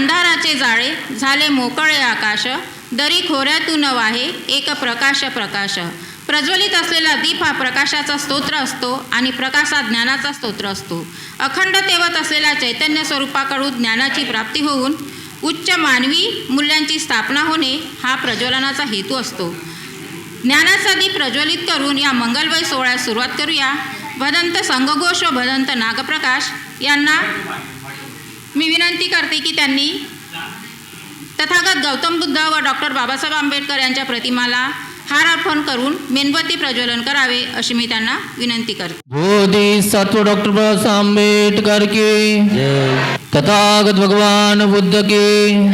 अंधाराचे जाळे झाले मोकळे आकाश, दरी खोऱ्यातून वाहे एक प्रकाश प्रकाश. प्रज्वलित असलेला दीप हा प्रकाशाचा स्तोत्र असतो आणि प्रकाश हा ज्ञानाचा स्तोत्र असतो. अखंड तेवत असलेल्या चैतन्य स्वरूपाकडून ज्ञानाची प्राप्ती होऊन उच्च मानवी मूल्यांची स्थापना होणे हा प्रज्वलनाचा हेतू असतो. ज्ञानाचा दीप प्रज्वलित करून या मंगलमय सोहळ्यास सुरुवात करूया. भदंत संघघोष व भदंत नागप्रकाश यांना मी विनंती करते की त्यांनी तथागत गौतम बुद्ध व डॉक्टर बाबासाहेब आंबेडकर यांच्या प्रतिमाला हार अर्पण करून मेणबत्ती प्रज्वलन करावे अशी मी त्यांना विनंती करते. बोधिसत्व डॉक्टर बाबासाहेब आंबेडकर की जय. तथागत भगवान बुद्ध की.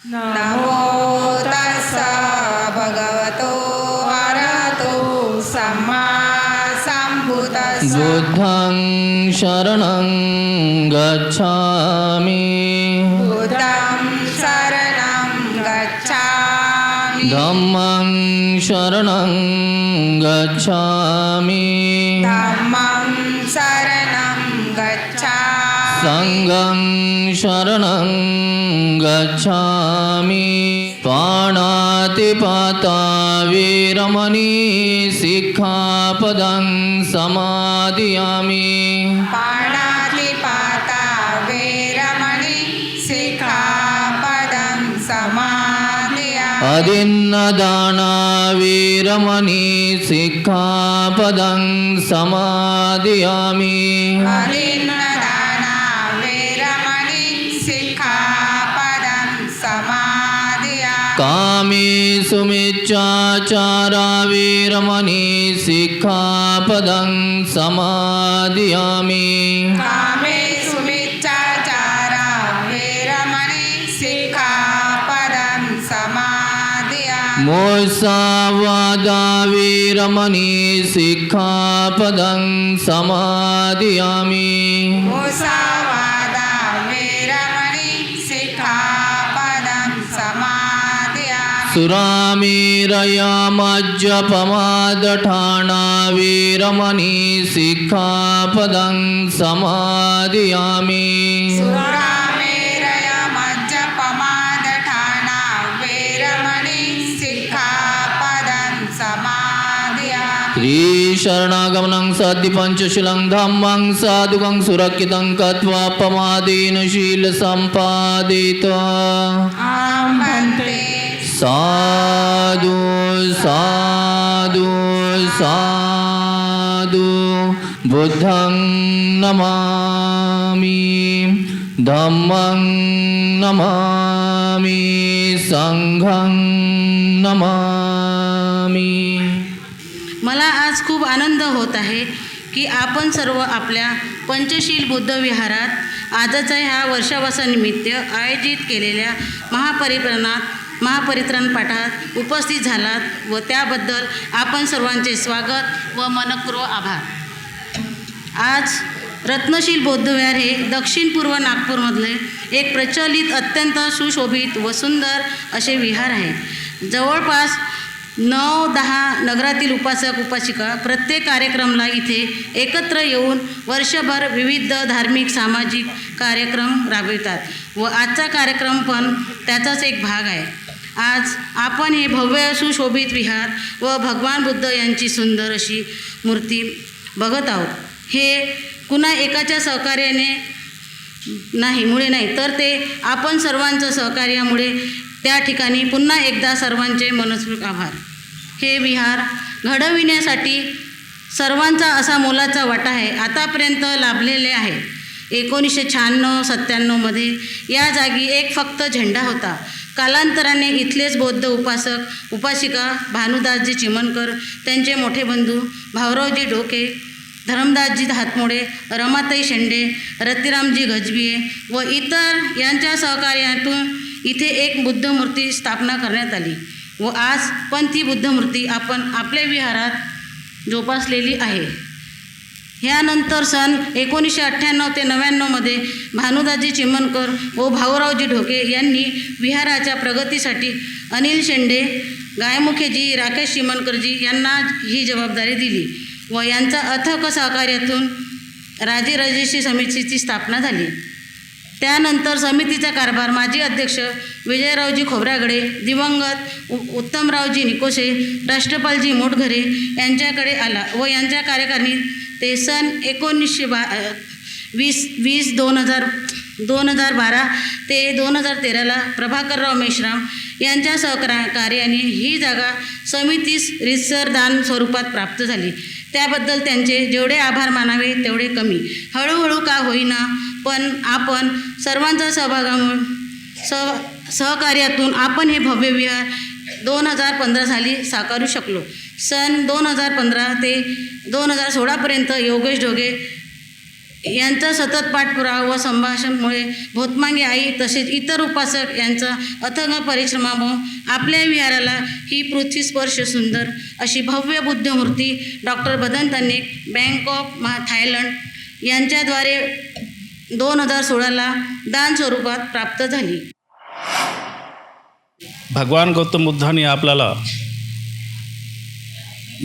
नमो तस्सा भगवतो अरहतो सम्मा सम्बुद्धस्स. बुद्धं शरणं गच्छामि. बुद्धं शरणं गच्छामि. धम्मं शरणं गच्छामि. धम्मं शरणं गच्छामि. संघं शरणं गच्छामि. पाणातिपाता वीरमणि सिक्खापदं समादियामि. पाणातिपाता वेरमणि सिक्खापदं समादियामि. अदिन्नदाना वीरमणि सिक्खापदं समादियामि. अदिन्नदाना वेरमणि सिक्खापदं समादियामि. कामेषु मिच्छाचारा वीरमणि सिक्खापदं समादियामि. कामेषु मिच्छाचारा वेरमणि सिक्खापदं समादियामि. मुसावादा वीरमणि सिक्खापदं समादियामि. मुसावादा वेरमणि सिक्खापदं समादियामि. सुरामेरयमज्जपमादठाना वीरमणि सिक्खापदं समादियामि. सुरामेरयमज्जपमादठाना वेरमणि सिक्खापदं समादियामि. श्रीशरणागमनं सद्दिपञ्चशीलं धम्मं साधुकं सुरक्षितं कृत्वा पमादेन शीलसम्पादित. आं भन्ते. साधु साधु साधु. बुद्धं नमामि. धम्मं नमामि. संघं नमामि. मला आज खूप आनंद होत आहे की आपण सर्व आपल्या पंचशील बुद्ध विहारात आजच्या ह्या वर्षावासानिमित्त आयोजित केलेल्या महापरित्रण पाठात उपस्थित झालात व त्याबद्दल आपण सर्वांचे स्वागत व मनपूर्वक आभार. आज रत्नशील बौद्धविहार हे दक्षिण पूर्व नागपूरमधले एक प्रचलित अत्यंत सुशोभित व सुंदर असे विहार आहे. जवळपास 9-10 नगरातील उपासक उपासिका प्रत्येक कार्यक्रमाला इथे एकत्र येऊन वर्षभर विविध धार्मिक सामाजिक कार्यक्रम राबवितात व आजचा कार्यक्रम पण त्याचाच एक भाग आहे. आज आपण हे भव्य सुशोभित विहार व भगवान बुद्ध यांची सुंदर अशी मूर्ती बघत आहोत. हे कुणा एकाच्या सहकार्याने नाही तर ते आपण सर्वांचं सहकार्यामुळे त्या ठिकाणी पुन्हा एकदा सर्वांचे मनस्पूर्वक आभार. हे विहार घडविण्यासाठी सर्वांचा असा मोलाचा वाटा आहे आतापर्यंत लाभलेले आहे. 1996-97मध्ये या जागी एक फक्त झेंडा होता. कालांतराने इथलेच बौद्ध उपासक उपासिका भानुदासजी चिमनकर, त्यांचे मोठे बंधू भाऊरावजी डोके धर्मदासजी हातमोडे, रमाताई शेंडे, रतिरामजी गजबिये व इतर यांच्या सहकार्यातून इथे एक बुद्धमूर्ती स्थापना करण्यात आली व आज पण ती बुद्धमूर्ती आपण आपल्या विहारात जोपासलेली आहे. ह्यानंतर सन 1998 ते 99मध्ये भानुदाजी चिमणकर व भाऊरावजी ढोके यांनी विहाराच्या प्रगतीसाठी अनिल शेंडे, गायमुखेजी, राकेश चिमणकरजी यांना ही जबाबदारी दिली व यांचा अथक सहकार्यातून राजेश्री समितीची स्थापना झाली. त्यानंतर समितीचा कारभार माजी अध्यक्ष विजयरावजी खोब्रागडे, दिवंगत उत्तमरावजी निकोसे, राष्ट्रपालजी मोटघरे यांच्याकडे आला व यांच्या कार्यकारिणीत ते सन 2012 ते 2013ला प्रभाकरराव मेश्राम यांच्या सहकार्याने ही जागा समितीस रीतसर दान स्वरूपात प्राप्त झाली. त्याबद्दल त्यांचे जेवढे आभार मानावे तेवढे कमी. हळूहळू का होईना पण आपण सर्वांच्या सहकार्यातून आपण हे भव्य विहार 2015 साली साकारू शकलो. सन 2015 ते 2016पर्यंत योगेश ढोगे यांचा सतत पाठपुरावा व संभाषणामुळे भोतमांगी आई तसेच इतर उपासक यांचा अथक परिश्रमामुळे आपल्या विहाराला ही पृथ्वीस्पर्श सुंदर अशी भव्य बुद्धमूर्ती डॉक्टर बदन तन्निक, बँक ऑफ थायलंड यांच्याद्वारे 2016ला दान स्वरूपात प्राप्त झाली. भगवान गौतम बुद्धांनी आपल्याला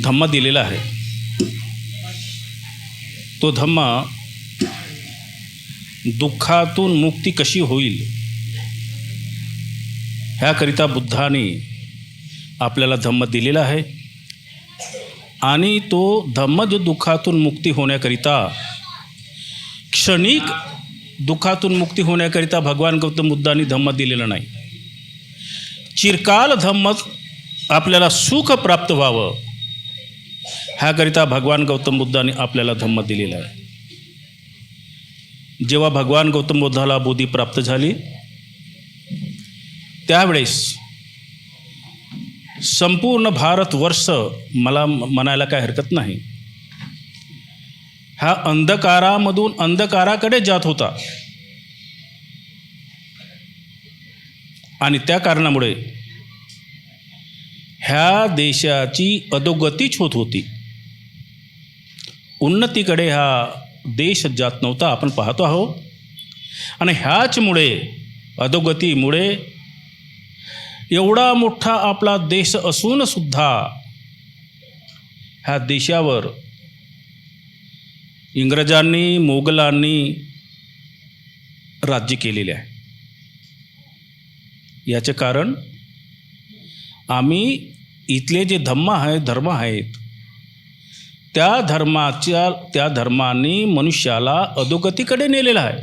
धम्म दिलेला आहे. तो धम्म दुःखातून मुक्ती कशी होईल ह्याकरिता बुद्धांनी आपल्याला धम्म दिलेला आहे. आणि तो धम्म जो दुःखातून मुक्ती होण्याकरिता, क्षणिक दुःखातून मुक्ती होण्याकरिता भगवान गौतम बुद्धांनी धम्म दिलेला नाही. चिरकाल धम्म आपल्याला सुख प्राप्त व्हावं ह्याकरिता भगवान गौतम बुद्धांनी आपल्याला धम्म दिलेला आहे. जेव्हा भगवान गौतम बुद्धाला बोधी प्राप्त झाली त्यावेळेस संपूर्ण भारतवर्ष, मला म्हणायला काय हरकत नाही, हा अंधकारामधून अंधकाराकडे जात होता. आणि त्या कारणामुळे ह्या देशाची अधोगतीच होत होती. उन्नतीकडे हा देश जात नव्हता, आपण पाहतो आहोत. आणि ह्याचमुळे, अधोगतीमुळे, एवढा मोठा आपला देश असूनसुद्धा ह्या देशावर इंग्रजांनी, मोगलांनी राज्य केलेले आहे. याचे कारण आम्ही इथले जे धर्म आहेत त्या धर्माने मनुष्याला अधोगतीकडे नेलेला आहे,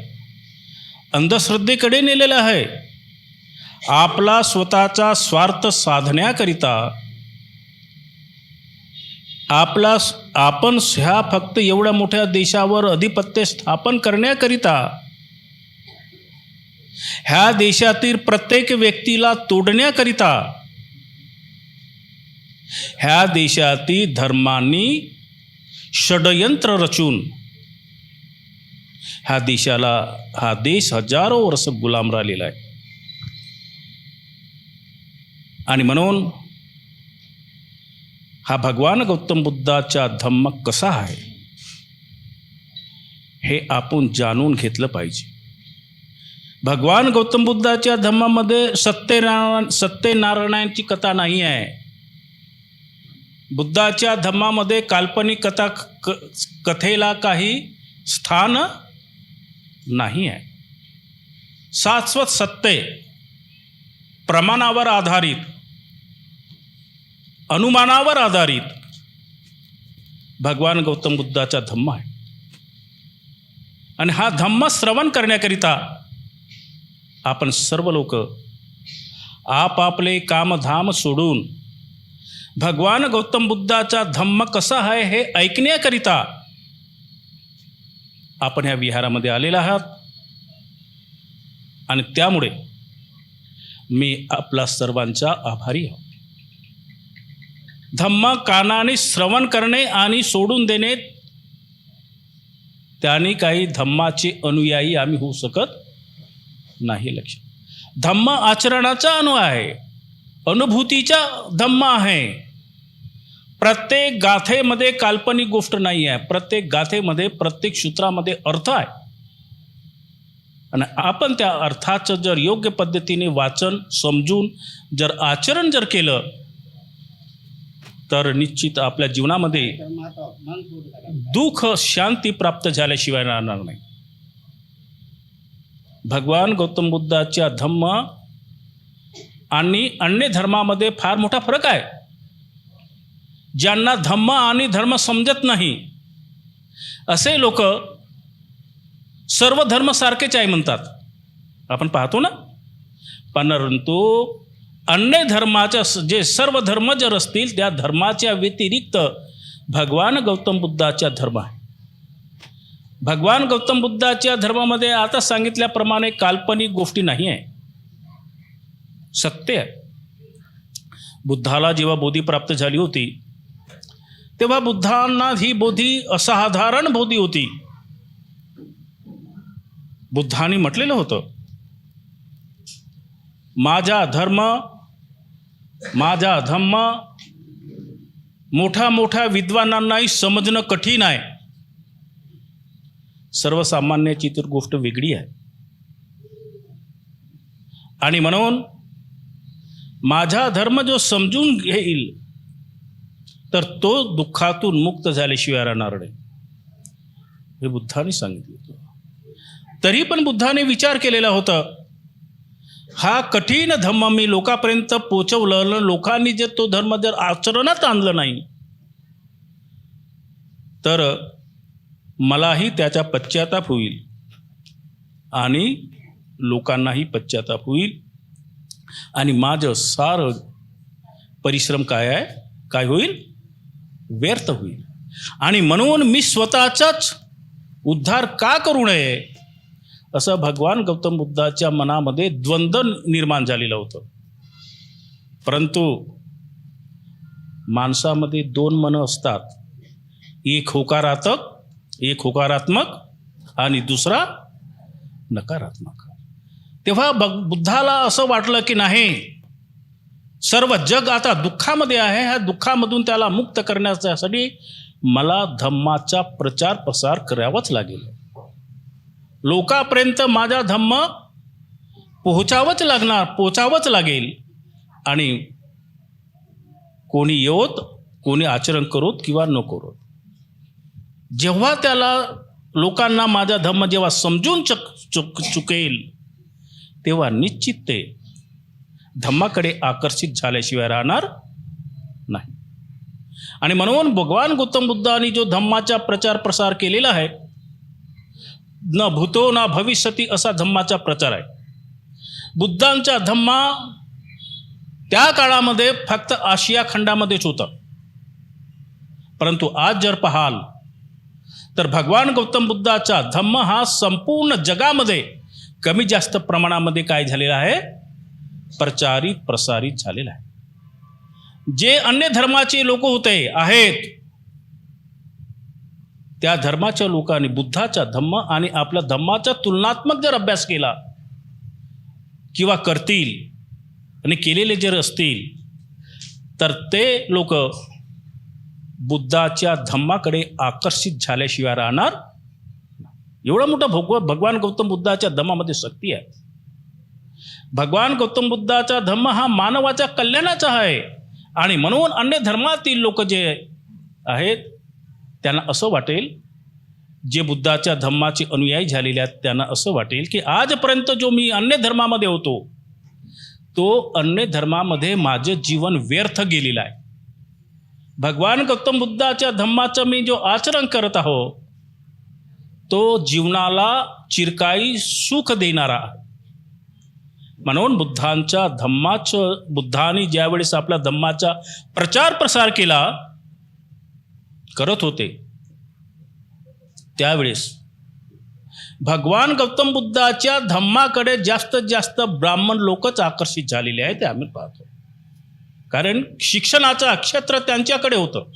अंधश्रद्धेकडे नेलेला आहे. आपला स्वतःचा स्वार्थ साधण्याकरिता, आपण ह्या फक्त एवढ्या मोठ्या देशावर अधिपत्य स्थापन करण्याकरिता, ह्या देशातील प्रत्येक व्यक्तीला तोडण्याकरिता ह्या देशातील धर्मांनी षडयंत्र रचून हा देश हजारो वर्ष गुलाम राहिलेला आहे. आणि म्हणून हा भगवान गौतम बुद्धाचा धम्म कसा आहे हे आपण जाणून घेतलं पाहिजे. भगवान गौतम बुद्धाच्या धम्मामध्ये सत्यनारायणांची कथा नाही आहे. बुद्धाच्या धम्मामध्ये काल्पनिक कथेला काही स्थान नाही आहे. शाश्वत सत्य, प्रमाणावर आधारित, अनुमानावर आधारित भगवान गौतम बुद्धाचा धम्म आहे. आणि हा धम्म श्रवण करण्याकरिता आपण सर्व लोक आपापले कामधाम सोडून भगवान गौतम बुद्धाचा धम्म कसा आहे हे ऐकण्याकरिता आपण ह्या विहारामध्ये आलेला आहात. आणि त्यामुळे मी आपला सर्वांचा आभारी आहे. धम्म कानाने श्रवण करणे आणि सोडून देणे त्यांनी काही धम्माचे अनुयायी आम्ही होऊ शकत नाही. लक्षात, धम्म आचरणाचा अनु आहे, अनुभूतीचा धम्म आहे. प्रत्येक गाथेमध्ये काल्पनिक गोष्ट नाही आहे. प्रत्येक गाथेमध्ये, प्रत्येक सूत्रामध्ये अर्थ आहे. आणि आपण त्या अर्थाचं जर योग्य पद्धतीने वाचन समजून जर आचरण जर केलं तर निश्चित आपल्या जीवनामध्ये दुःख शांती प्राप्त झाल्याशिवाय राहणार नाही. भगवान गौतम बुद्धाच्या धम्म आणि अन्य धर्मामध्ये फार मोठा फरक आहे. ज्यांना धम्म आणि धर्म समजत नाही असे लोक सर्व धर्म सारखेच आहे म्हणतात. आपण पाहतो ना. परंतु अन्य धर्माच्या जे सर्व धर्म जर असतील त्या धर्माच्या व्यतिरिक्त भगवान गौतम बुद्धाच्या धर्म आहे. भगवान गौतम बुद्धाच्या धर्मामध्ये आता सांगितल्याप्रमाणे काल्पनिक गोष्टी नाही आहे, सत्य आहे. बुद्धाला जेव्हा बोधी प्राप्त झाली होती तेव्हा बुद्धांना ही बोधी असाधारण बोधी होती. बुद्धांनी म्हटलेलं होतं, माझा धर्म माझा धम्म मोठ्या मोठ्या विद्वानांनाही समजणं कठीण आहे. सर्वसामान्याची तर गोष्ट वेगळी आहे. आणि म्हणून माझा धर्म जो समजून घेईल तर तो दुःखातून मुक्त झाल्याशिवाय राहणार नाही, हे बुद्धांनी सांगितलं होतं. तरी पण बुद्धाने विचार केलेला होता, हा कठीण धम्म मी लोकांपर्यंत पोचवलं, लोकांनी जर तो धर्म जर आचरणात आणलं नाही तर मलाही त्याचा पश्चाताप होईल आणि लोकांनाही पश्चाताप होईल आणि माझं सारं परिश्रम काय होईल, व्यर्थ होईल. आणि म्हणून मी स्वतःचाच उद्धार का करू नये असं भगवान गौतम बुद्धाच्या मनामध्ये द्वंद्व निर्माण झालेलं होतं. परंतु माणसामध्ये दोन मनं असतात, एक होकारात्मक आणि दुसरा नकारात्मक. तेव्हा बुद्धाला असं वाटलं की नाही, सर्व जग आता दुःखामध्ये आहे, ह्या दुःखामधून त्याला मुक्त करण्यासाठी मला धम्माचा प्रचार प्रसार करावाच लागेल. लोकांपर्यंत माझा धम्म पोचावंच लागेल. आणि कोणी येवोत, कोणी आचरण करोत किंवा न करोत, जेव्हा त्याला लोकांना माझा धम्म जेव्हा समजून चुकेल तेव्हा निश्चित ते धम्माकडे आकर्षित झाल्याशिवाय राहणार नाही. आणि म्हणून भगवान गौतम बुद्धांनी जो धम्माचा प्रचार प्रसार केलेला आहे, न भूतो ना भविष्यती असा धम्माचा प्रचार आहे. बुद्धांचा धम्मा त्या काळामध्ये फक्त आशिया खंडामध्येच होता. परंतु आज जर पाहाल तर भगवान गौतम बुद्धाचा धम्म हा संपूर्ण जगामध्ये कमी जास्त प्रमाणामध्ये काय झालेला आहे, प्रसारित झालेला आहे. जे अन्य धर्माचे लोक आहेत त्या धर्माच्या लोकांनी बुद्धाचा धम्म आणि आपल्या धम्माचा तुलनात्मक जर अभ्यास केला किंवा करतील आणि केलेले जर असतील तर ते लोक बुद्धाच्या धम्माकडे आकर्षित झाल्याशिवाय राहणार. एवढा मोठा भगवान गौतम बुद्धाच्या धम्मामध्ये शक्ती आहे. भगवान गौतम बुद्धाचा धम्म हा मानवाच्या कल्याणाचा आहे. आणि म्हणून अन्य धर्मातील लोक जे आहेत त्यांना असं वाटेल, जे बुद्धाच्या धम्माचे अनुयायी झालेले आहेत त्यांना असं वाटेल की आजपर्यंत जो मी अन्य धर्मामध्ये होतो तो अन्य धर्मामध्ये माझं जीवन व्यर्थ गेलेलं आहे. भगवान गौतम बुद्धाच्या धम्माचं मी जो आचरण करत आहो तो जीवनाला चिरकाई सुख देणारा आहे. म्हणून बुद्धांनी ज्यावेळेस आपल्या धम्माचा प्रचार प्रसार करत होते त्यावेळेस भगवान गौतम बुद्धाच्या धम्माकडे जास्तीत जास्त ब्राह्मण लोकच आकर्षित झालेले आहेत, ते आम्ही पाहतो. कारण शिक्षणाचं क्षेत्र त्यांच्याकडे होतं.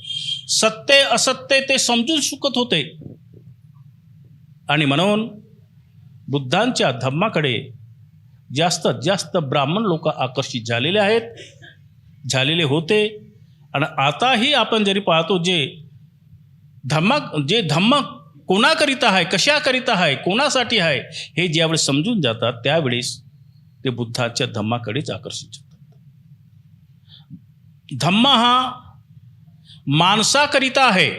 सत्य असत्य ते समजून शिकत होते. आणि म्हणून बुद्धांच्या धम्माकडे जास्तीत जास्त ब्राह्मण लोक आकर्षित झालेले आहेत, झालेले होते. आणि आताही आपण जरी पाहतो जे धम्म कोणाकरिता आहे, कशाकरिता आहे, कोणासाठी आहे, हे ज्यावेळेस समजून जातात त्यावेळेस ते बुद्धाच्या धम्माकडेच आकर्षित होतात. धम्म हा माणसाकरिता आहे,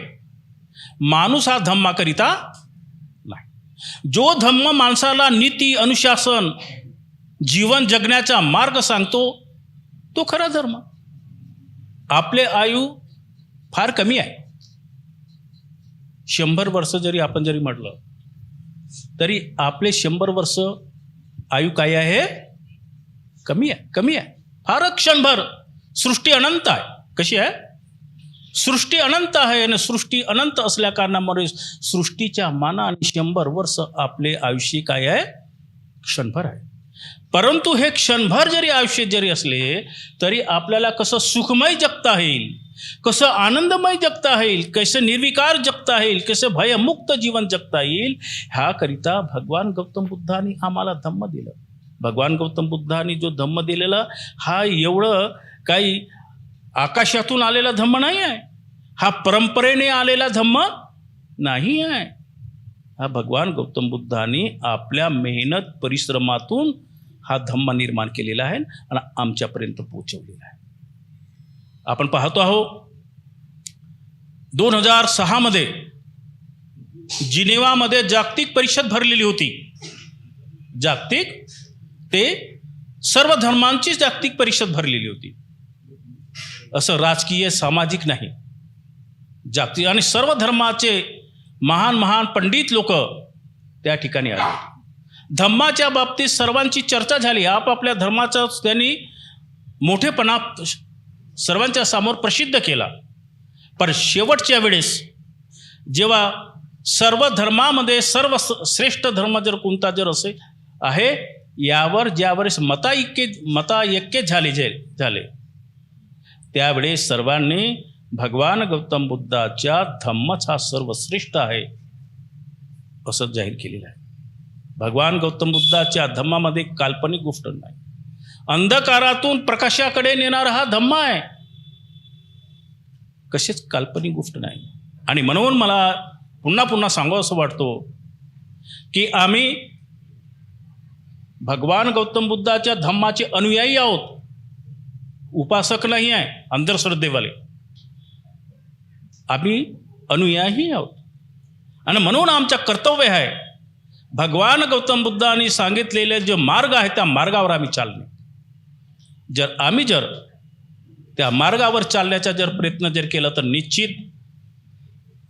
माणूस हा धम्माकरिता नाही. जो धम्म माणसाला नीती, अनुशासन, जीवन जगण्याचा मार्ग सांगतो तो खरा धर्म. आपले आयु फार कमी आहे. 100 वर्ष जरी आपण जरी म्हटलं तरी आपले 100 वर्ष आयु काय आहे? कमी आहे. फारच क्षणभर. सृष्टी अनंत आहे. कशी आहे? सृष्टी अनंत आहे. आणि सृष्टी अनंत असल्या कारणामुळे सृष्टीच्या मानाने 100 वर्ष आपले आयुष्य काय आहे? क्षणभर आहे. परंतु हे क्षणभर जरी आयुष्य जरी असले तरी आपल्याला कसं सुखमय जगता येईल, कसं आनंदमय जगता येईल, कसं निर्विकार जगता येईल, कसं भयमुक्त जीवन जगता येईल, ह्याकरिता भगवान गौतम बुद्धांनी आम्हाला धम्म दिलं. भगवान गौतम बुद्धांनी जो धम्म दिलेला हा एवढं काही आकाशातून आलेला धम्म नाही आहे, हा परंपरेने आलेला धम्म नाही आहे. हा भगवान गौतम बुद्धांनी आपल्या मेहनत परिश्रमातून हा धम्म निर्माण केलेला आहे आणि आमच्यापर्यंत पोहोचवलेला आहे. आपण पाहतो आहोत 2006 मध्ये जिनेवामध्ये जागतिक परिषद भरलेली होती. जागतिक ते सर्व धर्मांची जागतिक परिषद भरलेली होती. असं राजकीय सामाजिक नाही, जागतिक. आणि सर्व धर्माचे महान महान पंडित लोक त्या ठिकाणी आले. धम्माच्या बाबतीत सर्वांची चर्चा झाली. आपापल्या धर्माचा त्यांनी मोठेपणा सर्वांच्या समोर प्रसिद्ध केला. पण शेवटच्या वेळेस जेव्हा सर्व धर्मामध्ये सर्वश्रेष्ठ धर्म जर कोणता जर असे आहे यावर ज्यावेळेस मताऐक्य झाले त्यावेळेस सर्वांनी भगवान गौतम बुद्धाच्या धम्मच हा सर्वश्रेष्ठ आहे असं जाहीर केलेलं आहे. भगवान गौतम बुद्धाच्या धम्मामध्ये काल्पनिक गोष्ट नाही. अंधकारातून प्रकाशाकडे नेणारा हा धम्म आहे, कशीच काल्पनिक गोष्ट नाही. आणि म्हणून मला पुन्हा पुन्हा सांगावं असं वाटतो की आम्ही भगवान गौतम बुद्धाच्या धम्माचे अनुयायी आहोत, उपासक नाही आहे, अंधश्रद्धेवाले. आम्ही अनुयायी आहोत. आणि म्हणून आमचं कर्तव्य आहे भगवान गौतम बुद्धांनी सांगितलेले जे मार्ग आहे त्या मार्गावर आम्ही चालणे. जर आम्ही त्या मार्गावर चालण्याचा प्रयत्न केला तर निश्चित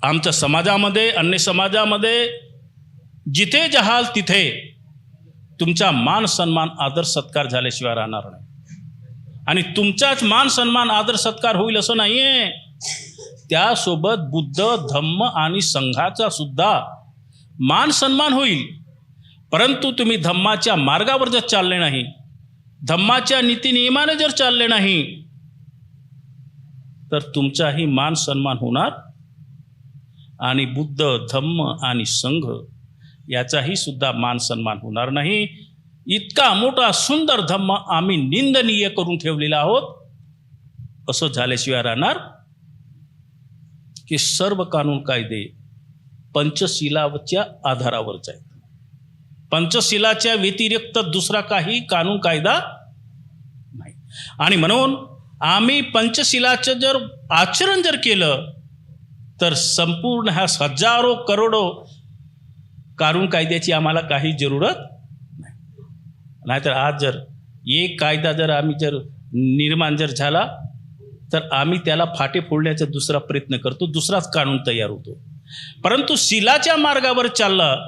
आमच्या समाजामध्ये, अन्य समाजामध्ये जिथे जहाल तिथे तुमचा मान सन्मान आदर सत्कार झाल्याशिवाय राहणार नाही. आणि तुमचाच मान सन्मान आदर सत्कार होईल असं नाहीये, त्यासोबत बुद्ध, धम्म आणि संघाचा सुद्धा मान सन्मान होईल. परंतु तुम्ही धम्माच्या मार्गावर जर चालले नाही, धम्माच्या नीतिनियमाने जर चालले नाही तर तुमचाही मान सन्मान होणार आणि बुद्ध, धम्म आणि संघ याचाही सुद्धा मान सन्मान होणार नाही. इतका मोठा सुंदर धम्म आम्ही निंदनीय करून ठेवलेला आहोत असं झाल्याशिवाय राहणार की सर्व कानून कायदे पंचशिलाच्या आधारावरच आहेत. पंचशिलाच्या व्यतिरिक्त दुसरा काही कानून कायदा नाही. आणि म्हणून आम्ही पंचशिलाचं जर आचरण केलं तर संपूर्ण ह्या हजारो करोडो कानून कायद्याची आम्हाला काही जरूरत नाही. नाहीतर आज एक कायदा आम्ही निर्माण झाला तर आम्ही त्याला फाटे फोडण्याचा दुसरा प्रयत्न करतो, दुसराच कानून तयार होतो. परंतु शिलाच्या मार्गावर चाललं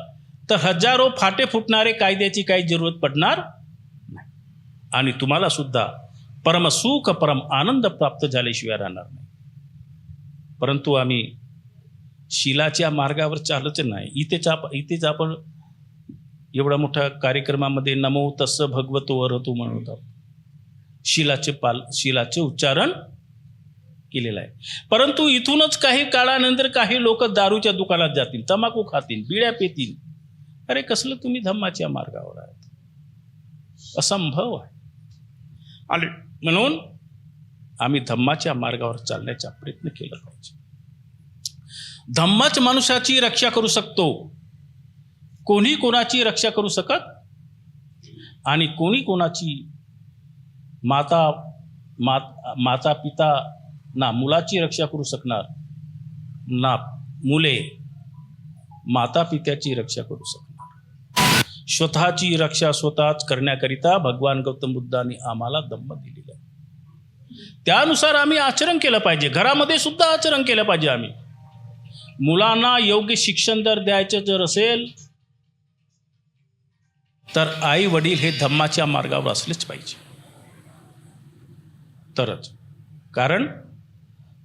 तर हजारो फाटे फुटणारे कायद्याची काही जरूरत पडणार नाही. आणि तुम्हाला सुद्धा परम सुख, परम आनंद प्राप्त झाल्याशिवाय राहणार नाही. परंतु आम्ही शिलाच्या मार्गावर चालच नाही. इथेच आपण एवढा मोठ्या कार्यक्रमामध्ये नमो तस्स भगवतो अरहतो म्हणत आहोत. शिलाचे उच्चारण केलेलं आहे. परंतु इथूनच काही काळानंतर काही लोक दारूच्या दुकानात जातील, तंबाखू खातील, बिड्या पेतील, अरे कसलं तुम्ही धम्माच्या मार्गावर आहात, असंभव आहे. आणि म्हणून आम्ही धम्माच्या मार्गावर चालण्याचा प्रयत्न केला पाहिजे. धम्मच मनुष्याची रक्षा करू शकतो, कोणी कोणाची रक्षा करू शकत, आणि कोणी कोणाची माता पिता ना मुलाची रक्षा करू शकणार, ना मुले माता पित्याची रक्षा करू शकणार. स्वतःची रक्षा स्वतःच करण्याकरिता भगवान गौतम बुद्धांनी आम्हाला धम्म दिलेला आहे. त्यानुसार आम्ही आचरण केलं पाहिजे. घरामध्ये सुद्धा आचरण केलं पाहिजे. आम्ही मुलांना योग्य शिक्षण जर द्यायचं जर असेल तर आई वडील हे धम्माच्या मार्गावर असलेच पाहिजे तरच. कारण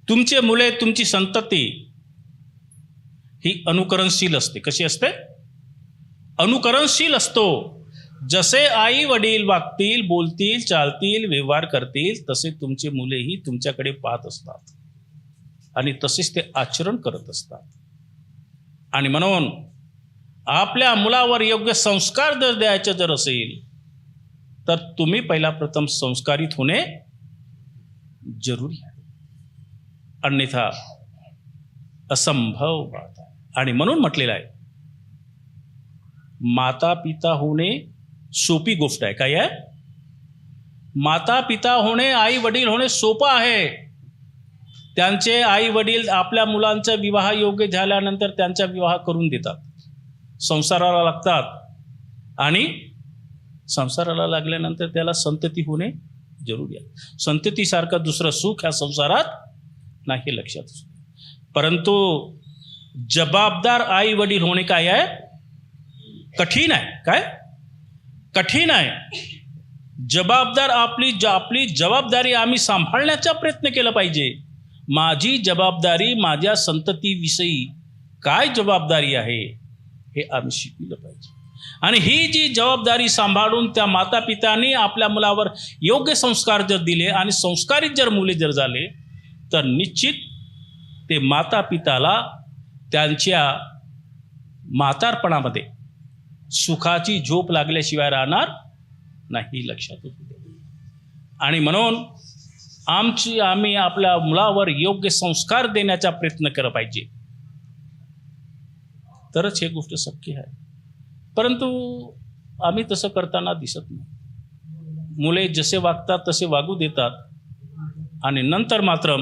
तुमचे मुले, तुमची संतती ही अनुकरणशील असते. कशी असते? अनुकरणशील असतो. जसे आई वडील वागतील, बोलतील, चालतील, व्यवहार करतील, तसे तुमचे मुलेही तुमच्याकडे पाहत असतात आणि तसेच ते आचरण करत असतात. आणि म्हणून आपल्या मुलावर योग्य संस्कार जर द्यायचे जर असेल तर तुम्ही पहिला प्रथम संस्कारित होणे जरुरी आहे, अन्यथा असंभव बात आहे. आणि म्हणून म्हटलेलं आहे, माता पिता होणे सोपी गोष्ट आहे. काय आहे? माता पिता होणे, आई वडील होणे सोपं आहे. त्यांचे आई वडील आपल्या मुलांचा विवाह योग्य झाल्यानंतर त्यांचा विवाह करून देतात, संसाराला लागतात, आणि संसाराला लागल्यानंतर त्याला संतती होणे जरुरी आहे. संततीसारखं दुसरं सुख ह्या संसारात नाही, लक्षात असू. परंतु जबाबदार आई वडील होणे काय आहे? कठीण आहे. काय कठीण आहे? जबाबदार आपली जबाबदारी आम्ही सांभाळण्याचा प्रयत्न केला पाहिजे. माझी जबाबदारी माझ्या संततीविषयी काय जबाबदारी आहे हे आम्ही शिकलं पाहिजे. आणि ही जी जबाबदारी सांभाळून त्या माता पित्याने आपल्या मुलावर योग्य संस्कार जर दिले आणि संस्कारित जर मुले जर झाले तर निश्चित ते माता पिताला त्यांच्या म्हातारपणामध्ये सुखाची झोप लागल्याशिवाय राहणार नाही, लक्षात असू दे. आणि म्हणून आम्ही आपल्या मुलावर योग्य संस्कार देण्याचा प्रयत्न केला पाहिजे, तरच हे गोष्ट शक्य आहे. परंतु आम्ही तसं करताना दिसत नाही. मुले जसे वागतात तसे वागू देतात आणि नंतर मात्र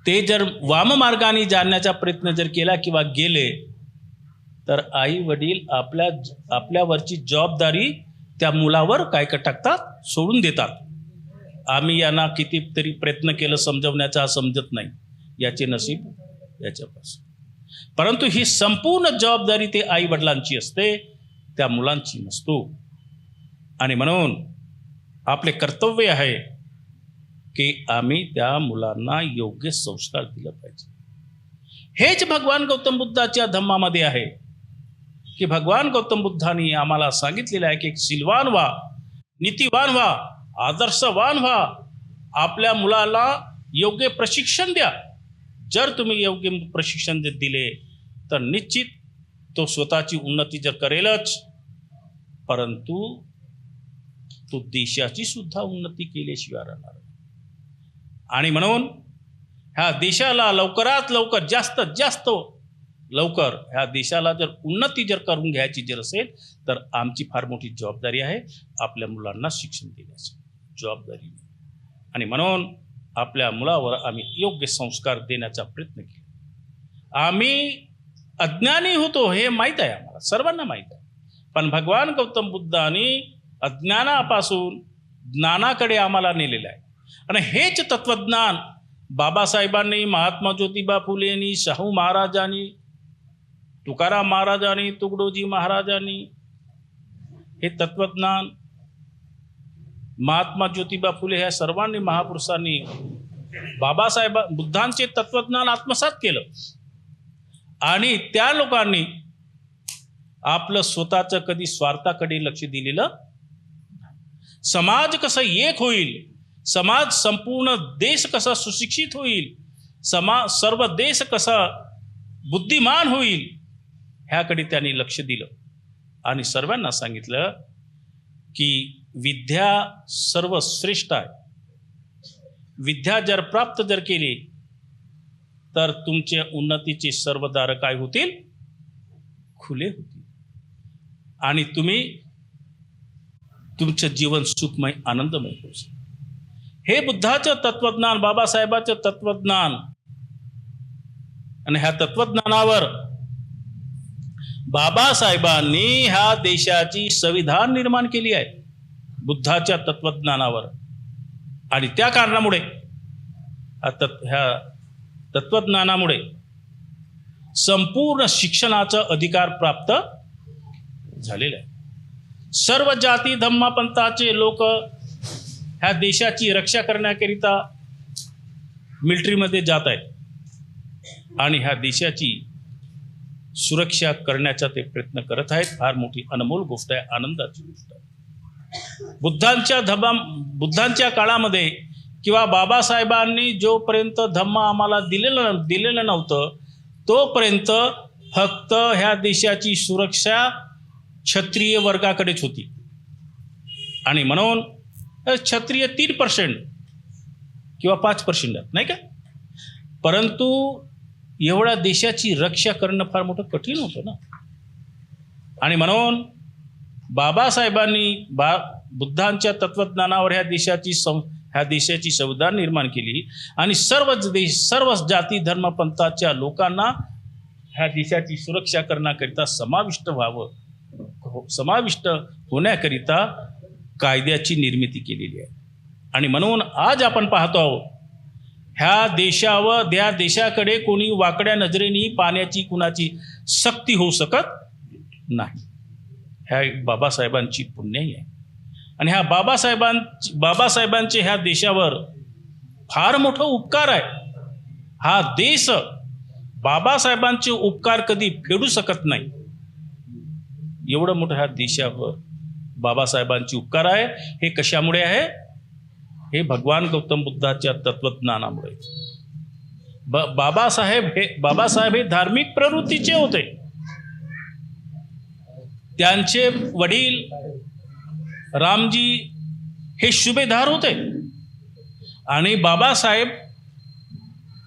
ते जर वाममार्गाने जाण्याचा प्रयत्न जर केला किंवा गेले तर आई वडील आपल्यावरची जबाबदारी त्या मुलावर काय टाकतात? सोडून देतात. आम्ही यांना कितीतरी प्रयत्न केलं समजवण्याचा, समजत नाही, याचे नशीब याच्यापासून. परंतु ही संपूर्ण जबाबदारी ते आई वडिलांची असते, त्या मुलांची नसतो. आणि म्हणून आपले कर्तव्य आहे की आम्ही त्या मुलांना योग्य संस्कार दिले पाहिजे. हेच भगवान गौतम बुद्धाच्या धम्मामध्ये आहे की भगवान गौतम बुद्धांनी आम्हाला सांगितलेलं आहे की शीलवान व्हा, नीतिवान व्हा, आदर्शवान व्हा, आपल्या मुलाला योग्य प्रशिक्षण द्या. जर तुम्ही योग्य प्रशिक्षण जर दिले तर निश्चित तो स्वतःची उन्नती जर करेलच, परंतु तो देशाची सुद्धा उन्नती केल्याशिवाय राहणार. आणि म्हणून ह्या देशाला लवकरात लवकर, जास्तीत जास्त लवकर ह्या देशाला जर उन्नती जर करून घ्यायची जर असेल तर आमची फार मोठी जबाबदारी आहे आपल्या मुलांना शिक्षण देण्याची जबाबदारी. आणि म्हणून आपल्या मुलावर आम्ही योग्य संस्कार देण्याचा प्रयत्न केला. आम्ही अज्ञानी होतो हे माहीत आहे, आम्हाला सर्वांना माहीत आहे. पण भगवान गौतम बुद्धांनी अज्ञानापासून ज्ञानाकडे आम्हाला नेलेलं आहे. आणि हेच तत्वज्ञान बाबासाहेबांनी, महात्मा ज्योतिबा फुलेंनी, शाहू महाराजांनी, तुकाराम महाराजांनी, तुकडोजी महाराजांनी, हे तत्वज्ञान महात्मा ज्योतिबा फुले ह्या सर्वांनी महापुरुषांनी बाबासाहेब बुद्धांचे तत्वज्ञान आत्मसात केलं. आणि त्या लोकांनी आपलं स्वतःचं कधी स्वार्थाकडे लक्ष दिलेलं. समाज कसं एक होईल, समाज संपूर्ण देश कसा सुशिक्षित होईल, सर्व देश कसा बुद्धिमान होईल, ह्याकडे त्यांनी लक्ष दिलं आणि सर्वांना सांगितलं की विद्या सर्वश्रेष्ठ आहे. विद्या जर प्राप्त जर केली तर तुमचे उन्नतीचे सर्व दार काय होतील? खुले होतील आणि तुम्ही तुमचं जीवन सुखमय आनंदमय होऊ शकेल. हे बुद्धाचं तत्वज्ञान, बाबासाहेबांचं तत्वज्ञान आणि ह्या तत्वज्ञानावर बाबासाहेबांनी ह्या देशाची संविधान निर्माण केली आहे बुद्धाच्या तत्वज्ञानावर. आणि त्या कारणामुळे ह्या तत्वज्ञानामुळे संपूर्ण शिक्षणाचा अधिकार प्राप्त झालेला आहे. सर्व जाती धम्मपंथाचे लोक ह्या देशाची रक्षा करण्याकरिता मिलिटरीमध्ये जात आहेत आणि ह्या देशाची सुरक्षा करण्याचा ते प्रयत्न करत आहेत. फार मोठी अनमोल गोष्ट आहे, आनंदाची गोष्ट आहे. बुद्धांच्या काळामध्ये किंवा बाबासाहेबांनी जोपर्यंत धम्म आम्हाला दिलेलं नव्हतं तोपर्यंत फक्त ह्या देशाची सुरक्षा क्षत्रिय वर्गाकडेच होती आणि म्हणून क्षत्रिय 3% किंवा 5% नाही का. परंतु एवढ्या देशाची रक्षा करणं फार मोठं कठीण होतं ना. आणि म्हणून बाबासाहेबांनी बुद्धांच्या तत्वज्ञानावर ह्या देशाची संविधान निर्माण केली आणि सर्व जाती धर्म पंथाच्या लोकांना ह्या देशाची सुरक्षा करण्याकरिता समाविष्ट होण्याकरिता कायद्याची निर्मिती केलेली आहे. आणि म्हणून आज आपण पाहतो आहोत ह्या देशाकडे कोणी वाकड्या नजरेने पाहण्याची कुणाची सक्ती होऊ शकत नाही. ह्या बाबासाहेबांची पुण्याई आहे आणि ह्या बाबासाहेबांचे ह्या देशावर फार मोठा उपकार आहे. हा देश बाबासाहेबांचे उपकार कधी फेडू शकत नाही. एवढं मोठं ह्या देशावर बाबासाहेबांचे उपकार आहे. हे कशामुळे आहे? हे भगवान गौतम बुद्धाच्या तत्वज्ञानामुळे. बाबासाहेब हे धार्मिक प्रवृत्तीचे होते. त्यांचे वडील रामजी हे सुभेदार होते आणि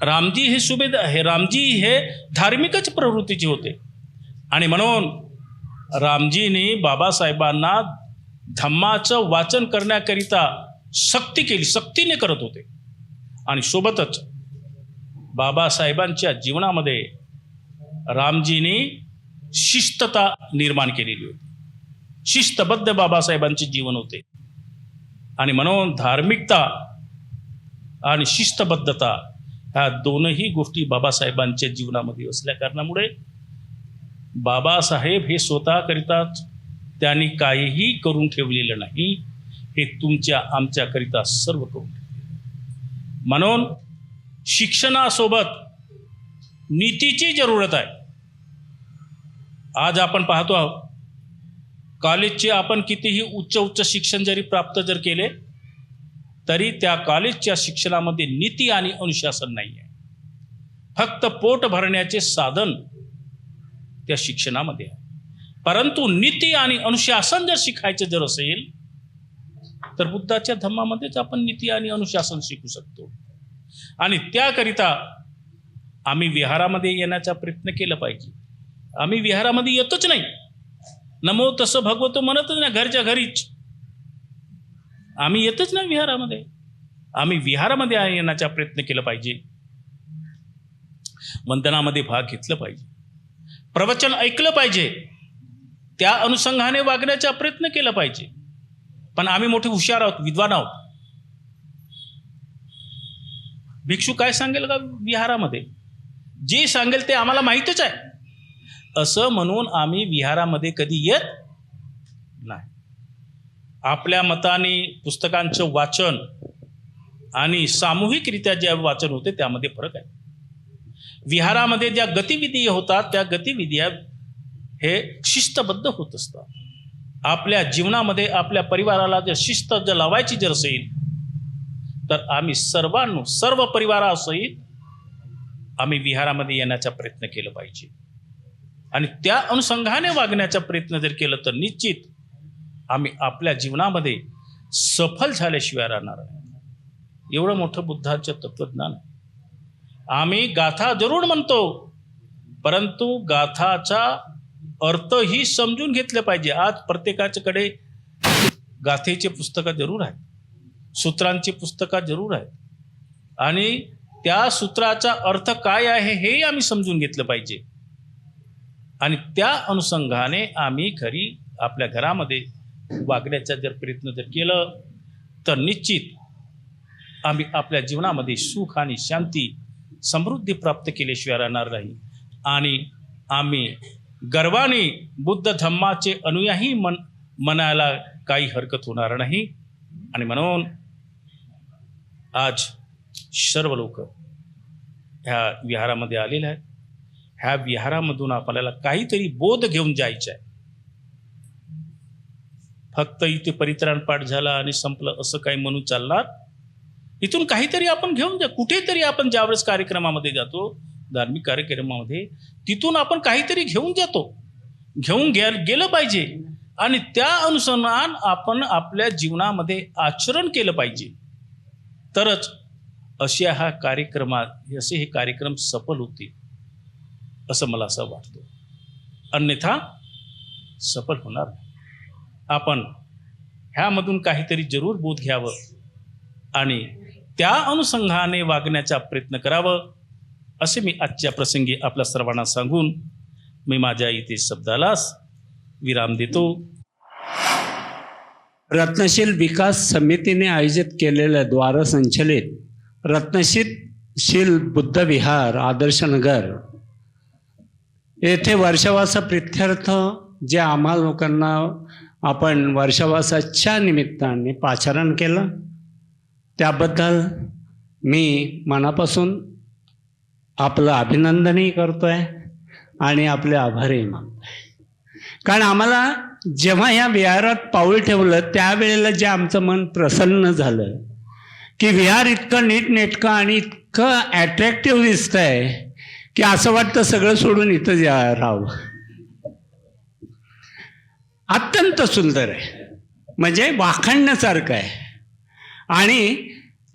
रामजी हे धार्मिकच प्रवृत्तीचे होते. आणि म्हणून रामजीने बाबासाहेबांना धम्माचं वाचन करण्याकरिता सक्तीने करत होते. आणि सोबतच बाबासाहेबांच्या जीवनामध्ये रामजीने शिस्तता निर्माण केलेली होती. शिस्तबद्ध बाबासाहेबांचे जीवन होते आणि म्हणून धार्मिकता आणि शिस्तबद्धता ह्या दोनही गोष्टी बाबासाहेबांच्या जीवनामध्ये असल्या कारणामुळे बाबासाहेब हे स्वतःकरिताच त्यांनी काहीही करून ठेवलेलं नाही. हे तुमच्या आमच्याकरिता सर्व करून ठेवले. म्हणून शिक्षणासोबत नीतीची जरूरत आहे. आज आपण पाहतो आहोत कॉलेजचे आपण कितीही उच्च शिक्षण जरी प्राप्त जर केले तरी त्या कॉलेजच्या शिक्षणामध्ये नीती आणि अनुशासन नाही आहे. फक्त पोट भरण्याचे साधन त्या शिक्षणामध्ये आहे. परंतु नीती आणि अनुशासन जर शिकायचं जर असेल तर बुद्धाच्या धम्मामध्येच आपण नीती आणि अनुशासन शिकू शकतो. आणि त्याकरिता आम्ही विहारामध्ये येण्याचा प्रयत्न केला पाहिजे. आम्ही विहारामध्ये येतच नाही. नमो तसं भगवतो म्हणतच नाही. घरच्या घरीच आम्ही येतच नाही विहारामध्ये. आम्ही विहारामध्ये येण्याचा प्रयत्न केला पाहिजे. वंदनामध्ये भाग घेतला पाहिजे. प्रवचन ऐकलं पाहिजे. त्या अनुषंगाने वागण्याचा प्रयत्न केला पाहिजे. पण आम्ही मोठे हुशार आहोत, विद्वान आहोत. भिक्षू काय सांगेल का विहारामध्ये? जे सांगेल ते आम्हाला माहीतच आहे असं म्हणून आम्ही विहारामध्ये कधी येत नाही. आपल्या मताने पुस्तकांचं वाचन आणि सामूहिकरित्या जे वाचन होते त्यामध्ये फरक आहे. विहारामध्ये ज्या गतिविधी होतात त्या गतिविधी हे शिस्तबद्ध होत असतात. आपल्या जीवनामध्ये आपल्या परिवाराला जर शिस्त जर लावायची जर असेल तर आम्ही सर्व परिवारासहित आम्ही विहारामध्ये येण्याचा प्रयत्न केला पाहिजे. आणि त्या अनुषंगाने वागण्याचा प्रयत्न जर केलं तर निश्चित आम्ही आपल्या जीवनामध्ये सफल झाल्याशिवाय राहणार नाही. एवढं मोठं बुद्धाचं तत्वज्ञान आहे. आम्ही गाथा जरूर म्हणतो, परंतु गाथाचा अर्थही समजून घेतले पाहिजे. आज प्रत्येकाच्याकडे गाथेचे पुस्तकं जरूर आहेत, सूत्रांची पुस्तकं जरूर आहेत, आणि त्या सूत्राचा अर्थ काय आहे हे आम्ही समजून घेतलं पाहिजे. आणि त्या अनुषंगाने आम्ही खरी आपल्या घरामध्ये वागण्याचा जर प्रयत्न जर केलं तर निश्चित आम्ही आपल्या जीवनामध्ये सुख आणि शांती समृद्धी प्राप्त केल्याशिवाय राहणार नाही. आणि आम्ही गर्वाने बुद्ध धम्माचे अनुयायी म्हणायला काही हरकत होणार नाही. आणि म्हणून आज सर्व लोक ह्या विहारामध्ये आलेले आहेत. ह्या विहारामधून आपल्याला काहीतरी बोध घेऊन जायचं आहे. फक्त इथे परित्राण पाठ झाला आणि संपलं असं काही म्हणून चालणार. इथून काहीतरी आपण घेऊन जा. कुठेतरी आपण ज्यावेळेस कार्यक्रमामध्ये जातो, धार्मिक कार्यक्रमामध्ये, तिथून आपण काहीतरी घेऊन जातो, घेऊन गेलं पाहिजे. आणि त्या अनुसरण आपण आपल्या जीवनामध्ये आचरण केलं पाहिजे. तरच असे हे कार्यक्रम सफल होतील असं मला असं वाटतं. अन्यथा सफल होणार नाही. आपण ह्यामधून काहीतरी जरूर बोध घ्यावं आणि त्या अनुषंगाने वागण्याचा प्रयत्न करावं असे मी आजच्या प्रसंगी आपल्या सर्वांना सांगून मी माझ्या इथे शब्दालाच विराम देतो. रत्नशील विकास समितीने आयोजित केलेलं द्वारसंचलित रत्नशील बुद्ध विहार आदर्शनगर येथे वर्षावासा प्रित्यर्थ जे आम्हा लोकांना आपण वर्षावासाच्या निमित्ताने पाचारण केलं त्याबद्दल मी मनापासून आपलं अभिनंदनही करतोय आणि आपले आभारही मानतोय. कारण आम्हाला जेव्हा या विहारात पाऊल ठेवलं त्यावेळेला जे आमचं मन प्रसन्न झालं की विहार इतकं नीटनेटकं आणि इतकं ॲट्रॅक्टिव्ह दिसतंय की असं वाटतं सगळं सोडून इथं राहावं. अत्यंत सुंदर आहे, म्हणजे वाखाणण्यासारखं आहे. आणि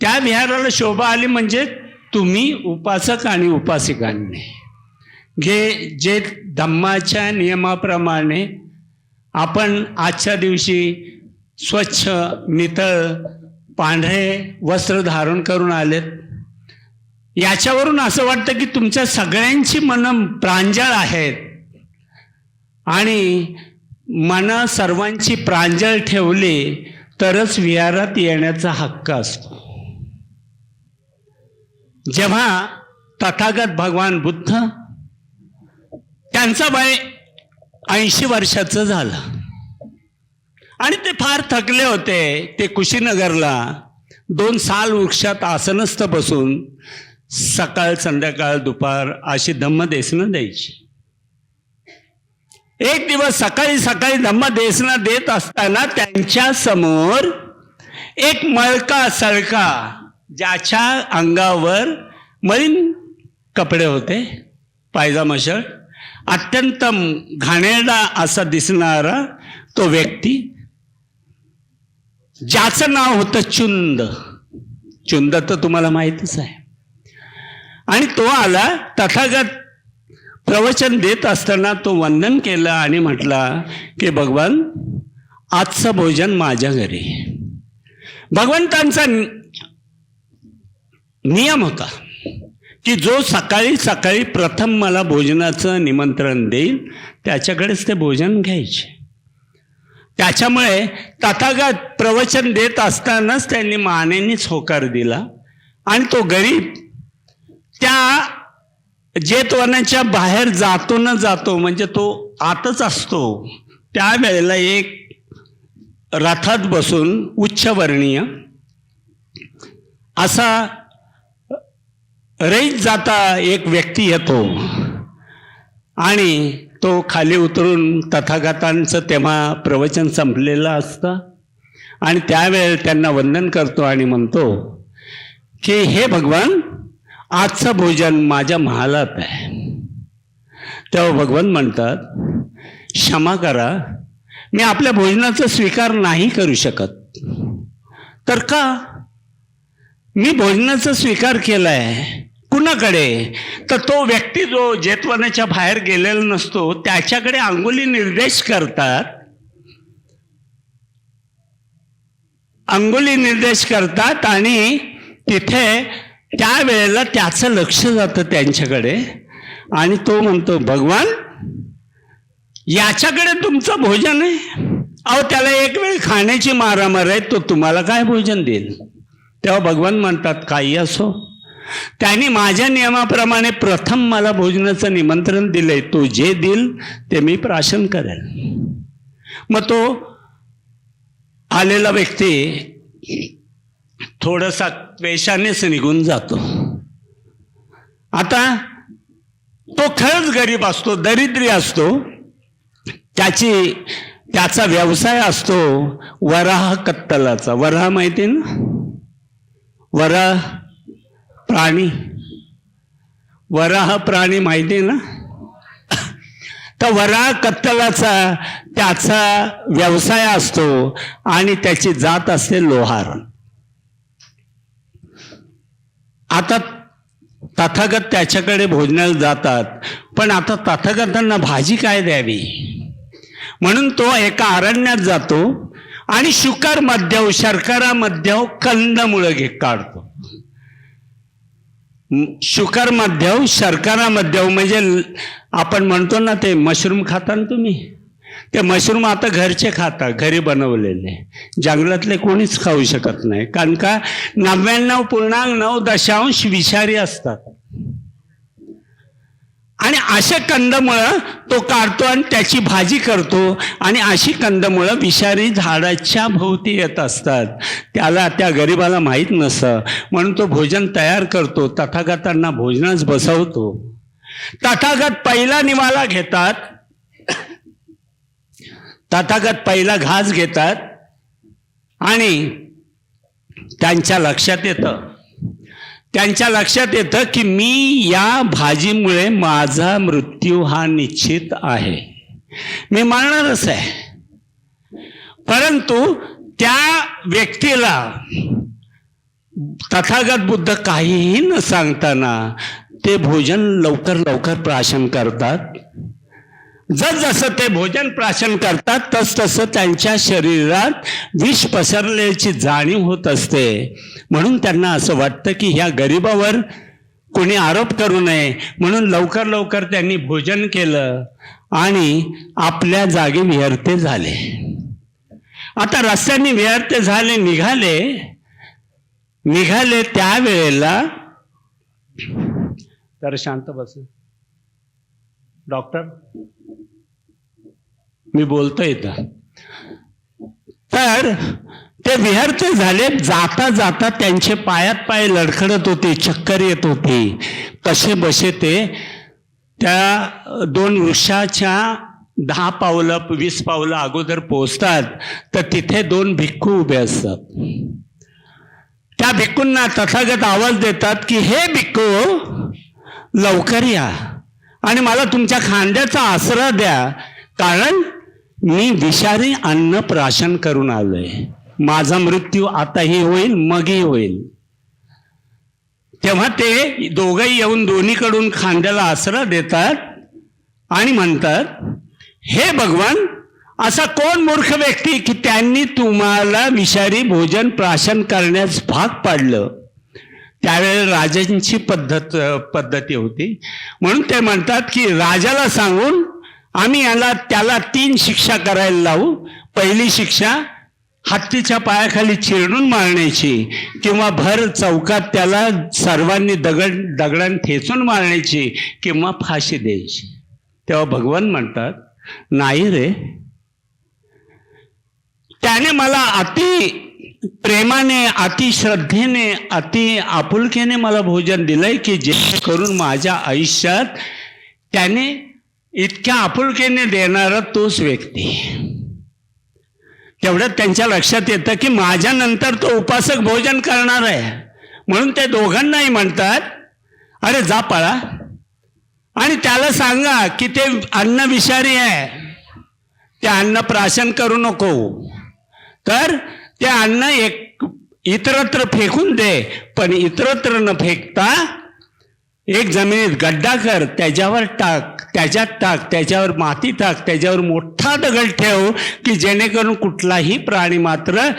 त्या विहाराला शोभा आली म्हणजे तुम्ही उपासक आणि उपासिकांनी जे धम्माच्या नियमाप्रमाणे आपण आजच्या दिवशी स्वच्छ नितळ पांढरे वस्त्र धारण करून आलेत, याच्यावरून असं वाटतं की तुमच्या सगळ्यांची मनं प्रांजळ आहेत. आणि मनं सर्वांची प्रांजळ ठेवली तरच विहारात येण्याचा हक्क असतो. जेव्हा तथागत भगवान बुद्ध त्यांचं वय 80 वर्षाचं झालं आणि ते फार थकले होते. ते कुशीनगरला 2 साल वृक्षात आसनस्थ बसून सकाळ संध्याकाळ दुपार अशी धम्मदेशनं द्यायची. एक दिवस सकाळी सकाळी धम्मदेशनं देत असताना त्यांच्या समोर एक मळका सळका ज्याच्या अंगावर मळीन कपडे होते, पायजामा शर्ट, अत्यंत घाणेरडा असा दिसणारा तो व्यक्ती ज्याचं नाव होतं चुंद. चुंद तर तुम्हाला माहितीच आहे. आणि तो आला. तथागत प्रवचन देत असताना तो वंदन केलं आणि म्हटला की भगवान आजचं भोजन माझ्या घरी. भगवंतांचा नियम होता की जो सकाळी सकाळी प्रथम मला भोजनाचं निमंत्रण देईल त्याच्याकडेच ते भोजन घ्यायचे. त्याच्यामुळे तथागत प्रवचन देत असतानाच त्यांनी मानेनेच होकार दिला. आणि तो गरीब त्या जेतवनाच्या बाहेर जातो न जातो म्हणजे तो आतच असतो त्यावेळेला एक रथात बसून उच्चवर्णीय असा रईत जाता एक व्यक्ती येतो आणि तो खाली उतरून तथागतांचं तेव्हा प्रवचन संपलेलं असतं आणि त्यावेळेला त्यांना वंदन करतो आणि म्हणतो की हे भगवान आजचं भोजन माझ्या महालात आहे. तेव्हा भगवान म्हणतात, क्षमा करा, मी आपल्या भोजनाचा स्वीकार नाही करू शकत. तर का? मी भोजनाचा स्वीकार केलाय कुणाकडे? तर तो व्यक्ती जो जेतवनाच्या बाहेर गेलेला नसतो त्याच्याकडे अंगुली निर्देश करतात, अंगुली निर्देश करतात आणि तिथे त्यावेळेला त्याचं लक्ष जातं त्यांच्याकडे आणि तो म्हणतो, भगवान याच्याकडे तुमचं भोजन आहे? अहो त्याला एक वेळ खाण्याची मारामार आहे, तो तुम्हाला काय भोजन देईल? तेव्हा भगवान म्हणतात, काही असो, त्यांनी माझ्या नियमाप्रमाणे प्रथम मला भोजनाचं निमंत्रण दिलंय, तो जे देईल ते मी प्राशन करेल. मग तो आलेला व्यक्ती थोडासा त्वेषानेच निघून जातो. आता तो खरंच गरीब असतो, दरिद्री असतो, त्याचा व्यवसाय असतो वराह कत्तलाचा. वराह माहिती ना? वराह प्राणी, वराह प्राणी माहिती ना? तर वराह कत्तलाचा त्याचा व्यवसाय असतो आणि त्याची जात असते लोहार. आता तथागत त्याच्याकडे भोजनाला जातात, पण आता तथागतांना भाजी काय द्यावी म्हणून तो एका अरण्यात जातो आणि शर्करामध्ये कंदमुळं काढतो. शर्करामध्ये म्हणजे आपण म्हणतो ना, ते मशरूम खाता ना तुम्ही, ते मशरूम आता घरचे खाता, घरी बनवलेले, जंगलातले कोणीच खाऊ शकत नाही, कारण का 99.9% विषारी असतात. आणि असे कंदमुळं तो काढतो आणि त्याची भाजी करतो आणि अशी कंदमुळं विषारी झाडाच्या भोवती येत असतात. त्याला त्या गरिबाला माहीत नसतं म्हणून तो भोजन तयार करतो, तथागतांना भोजनास बसवतो. तथागत पहिला निवाला घेतात, तथागत पहिला घास घेतात आणि त्यांच्या लक्षात येतं की मी या भाजीमुळे माझा मृत्यू हा निश्चित आहे, मी मरणारच आहे. परंतु त्या व्यक्तीला तथागत बुद्ध काहीही न सांगताना ते भोजन लवकर प्राशन करतात. जसं ते भोजन प्राशन करतात तसं त्यांच्या शरीरात विष पसरल्याची जाणीव होत असते. म्हणून त्यांना असं वाटतं की ह्या गरिबावर कोणी आरोप करू नये म्हणून लवकर त्यांनी भोजन केलं आणि आपल्या जागी विहरते झाले. आता रस्त्याने विहरते झाले, निघाले त्यावेळेला, तर शांत बस डॉक्टर, मी बोलतो इथं. तर ते विहरते झाले. जाता त्यांचे पायात पाय लडखडत होते, चक्कर येत होती. कसे बसे ते त्या 2 वृक्षाच्या 10 पावलं 20 पावलं अगोदर पोहोचतात. तर तिथे 2 भिक्खू उभे असतात. त्या भिक्खूंना तथागत आवाज देतात की हे भिक्खू लवकर या आणि मला तुमच्या खांद्याचा आसरा द्या, कारण मी विषारी अन्न प्राशन करून आलोय. माझा मृत्यू आताही होईल, मगही होईल. तेव्हा ते दोघंही येऊन दोन्हीकडून खांद्याला आसरा देतात आणि म्हणतात, हे भगवान, असा कोण मूर्ख व्यक्ती की त्यांनी तुम्हाला विषारी भोजन प्राशन करण्यास भाग पाडलं. त्यावेळेला राजांची पद्धती होती म्हणून ते म्हणतात की राजाला सांगून आम्ही त्याला 3 शिक्षा करायला लावू. पहिली शिक्षा हत्तीच्या पायाखाली चिरडून मारण्याची, किंवा भर चौकात त्याला सर्वांनी दगडाने ठेचून मारण्याची, किंवा फाशी द्यायची. तेव्हा भगवान म्हणतात, नाही रे, त्याने मला अति प्रेमाने, अति श्रद्धेने, अति आपुलकीने मला भोजन दिलंय की जेणेकरून माझ्या आयुष्यात त्याने इतक्या आपुलकीने देणारा तोच व्यक्ती. तेवढं त्यांच्या लक्षात येतं की माझ्या नंतर तो उपासक भोजन करणार आहे. म्हणून ते दोघांनाही म्हणतात, अरे जा पळा आणि त्याला सांगा की ते अन्न विषारी आहे, ते अन्न प्राशन करू नको, तर ते अन्न इतरत्र फेकून दे, पण इतरत्र न फेकता एक जमिनीत गड्डा कर, त्याच्यावर टाक, त्याच्यात टाक, त्याच्यावर माती टाक, त्याच्यावर मोठा दगड ठेव की जेणेकरून कुठलाही प्राणी मात्र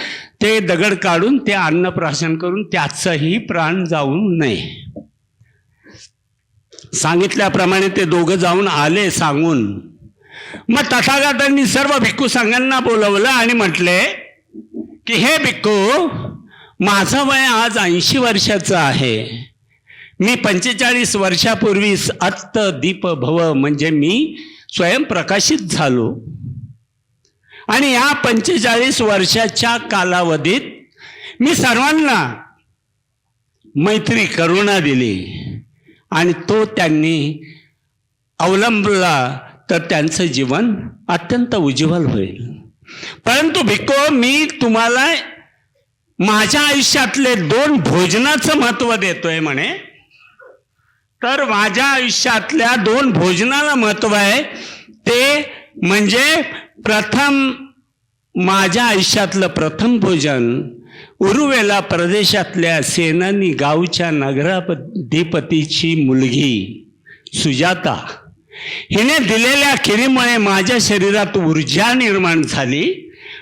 ते दगड काढून ते अन्न प्राशन करून त्याचंही प्राण जाऊ नये. सांगितल्याप्रमाणे ते दोघं जाऊन आले सांगून. मग तथागतांनी सर्व भिक्खू संघांना बोलवलं आणि म्हटले की हे भिक्खू, माझं वय आज 80 वर्षाचं आहे. मी 45 वर्षापूर्वी अत्त दीप भव म्हणजे मी स्वयंप्रकाशित झालो आणि या 45 वर्षाच्या कालावधीत मी सर्वांना मैत्री करुणा दिली आणि तो त्यांनी अवलंबला तर त्यांचं जीवन अत्यंत उज्ज्वल होईल. परंतु भिक्खू, मी तुम्हाला माझ्या आयुष्यातले 2 भोजनाचं महत्त्व देतोय म्हणे. तर माझ्या आयुष्यातल्या 2 भोजनाला महत्त्व आहे. ते म्हणजे प्रथम, माझ्या आयुष्यातलं प्रथम भोजन उरुवेला प्रदेशातल्या सेनानी गावच्या नगराधिपतीची मुलगी सुजाता हिने दिलेल्या खिरीमुळे माझ्या शरीरात ऊर्जा निर्माण झाली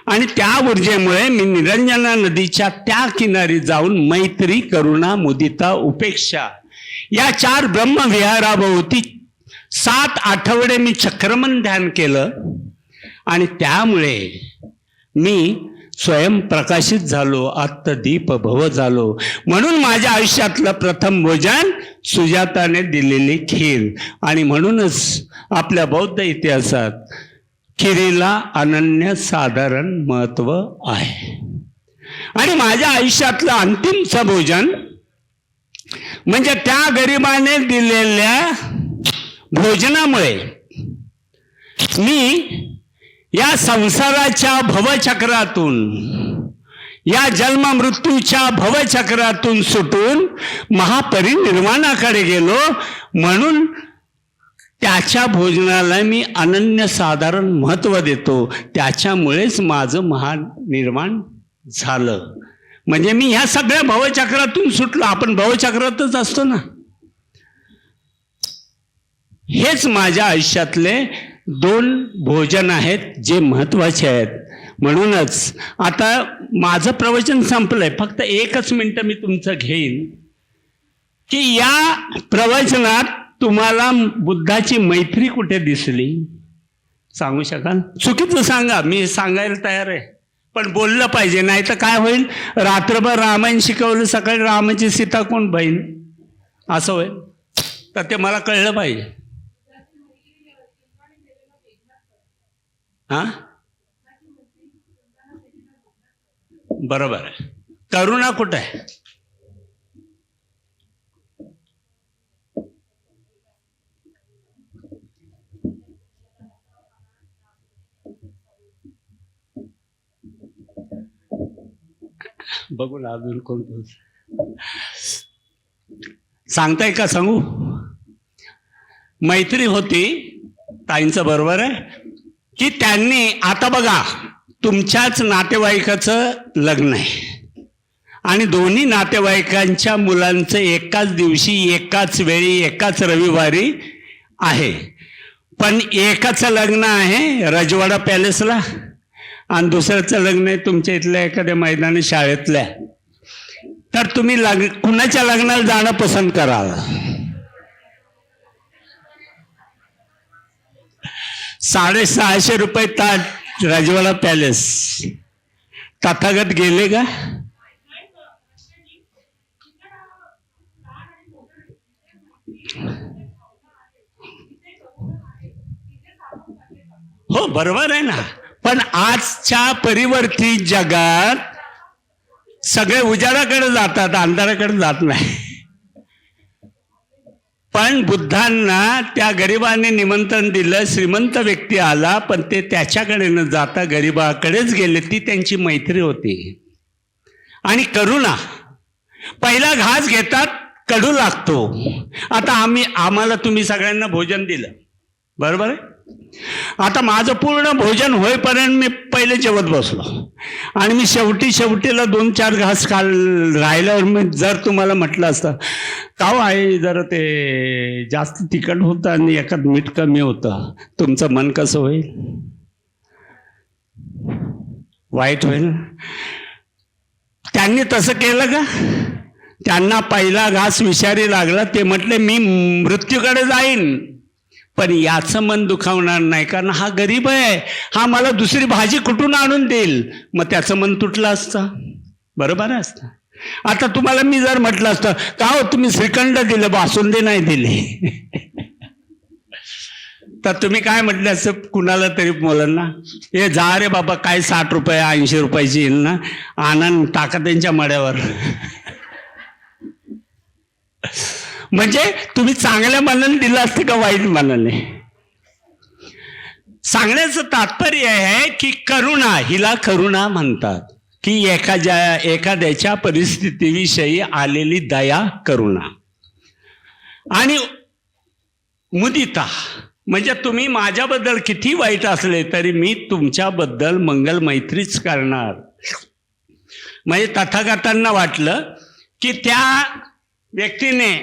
आणि त्या ऊर्जेमुळे मी निरंजना नदीच्या त्या किनारी जाऊन मैत्री, करुणा, मुदिता, उपेक्षा या 4 ब्रह्मविहाराभोवती 7 आठवडे मी चक्रमन ध्यान केलं आणि त्यामुळे मी स्वयंप्रकाशित झालो, आत्मदीप भव झालो. म्हणून माझ्या आयुष्यातलं प्रथम भोजन सुजाताने दिलेली खीर. आणि म्हणूनच आपल्या बौद्ध इतिहासात खिरीला अनन्यसाधारण महत्त्व आहे. आणि माझ्या आयुष्यातलं अंतिमचं भोजन म्हणजे त्या गरिबाने दिलेल्या भोजनामुळे मी या संसाराच्या भवचक्रातून, या जन्म मृत्यूच्या भवचक्रातून सुटून महापरिनिर्वाणाकडे गेलो. म्हणून त्याच्या भोजनाला मी अनन्यसाधारण महत्त्व देतो. त्याच्यामुळेच माझं महानिर्वाण झालं. म्हणजे मी ह्या सगळ्या भवचक्रातून सुटलो. आपण भवचक्रातच असतो ना. हेच माझ्या आयुष्यातले 2 भोजन आहेत जे महत्त्वाचे आहेत. म्हणूनच आता माझं प्रवचन संपलंय. फक्त 1 मिनिट मी तुमचं घेईन की या प्रवचनात तुम्हाला बुद्धाची मैत्री कुठे दिसली, सांगू शकाल? चुकीचं सांगा, मी सांगायला तयार आहे, पण बोललं पाहिजे. नाही तर काय होईल, रात्रभर रामायण शिकवलं, सकाळी रामाची सीता कोण बहीण असं होईल. तर ते मला कळलं पाहिजे. हा, बरोबर आहे. करुणा कुठं आहे? बघू ना अजून कोण सांगताय का? सांगू. मैत्री होती ताईंचं, बरोबर आहे की त्यांनी, आता बघा तुमच्याच नातेवाईकाचं लग्न आहे आणि दोन्ही नातेवाईकांच्या मुलांचं एकाच दिवशी, एकाच वेळी, एकाच रविवारी आहे. पण एकाचं लग्न आहे रजवाडा पॅलेसला आणि दुसऱ्याचं लग्न आहे तुमच्या इथल्या एखाद्या मैदानी शाळेतल्या. तर तुम्ही कुणाच्या लग्नाला जाणं पसंत कराल? 650 रुपये ताट रजवाडा पॅलेस. तथागत गेले का? हो बरोबर आहे ना. पण आजच्या परिवर्तित जगात सगळे उजाडाकडे जातात, अंधाराकडे जात नाही. पण बुद्धांना त्या गरिबाने निमंत्रण दिलं, श्रीमंत व्यक्ती आला पण ते त्याच्याकडे न जाता गरिबाकडेच गेले. ती त्यांची मैत्री होती. आणि करुणा, पहिला घास घेतात कडू लागतो. आता आम्हाला तुम्ही सगळ्यांना भोजन दिलं, बरोबर आहे. आता माझं पूर्ण भोजन होईपर्यंत मी पहिले जेवत बसलो आणि मी शेवटीला 2-4 घास राहिल्यावर मी जर तुम्हाला म्हटलं असतं का हो आहे जरा ते जास्त तिखट होतं आणि एखाद मीठ कमी होतं, तुमचं मन कसं होईल? वाईट होईल. त्यांनी तसं केलं का? त्यांना पहिला घास विषारी लागला, ते म्हटले मी मृत्यूकडे जाईन पण याचं मन दुखावणार नाही, कारण हा गरीब आहे, हा मला दुसरी भाजी कुठून आणून देईल. मग त्याचं मन तुटलं असतं, बरोबर असतं. आता तुम्हाला मी जर म्हटलं असतं का हो तुम्ही श्रीखंड दिलं बासुंदी नाही दिली तर तुम्ही काय म्हटलं असं कुणाला तरी मुलांना, हे जा रे बाबा काय 60 रुपये 80 रुपयाची येईल ना, आनंद टाका त्यांच्या मड्यावर. म्हणजे तुम्ही चांगल्या मनाने दिलं असतं का वाईट मनाने? सांगण्याचं तात्पर्य आहे की करुणा, हिला करुणा म्हणतात, की एखाद्याच्या परिस्थितीविषयी आलेली दया, करुणा. आणि मुदिता म्हणजे तुम्ही माझ्याबद्दल किती वाईट असले तरी मी तुमच्याबद्दल मंगल मैत्रीच करणार. म्हणजे तथागतांना वाटलं की त्या व्यक्तीने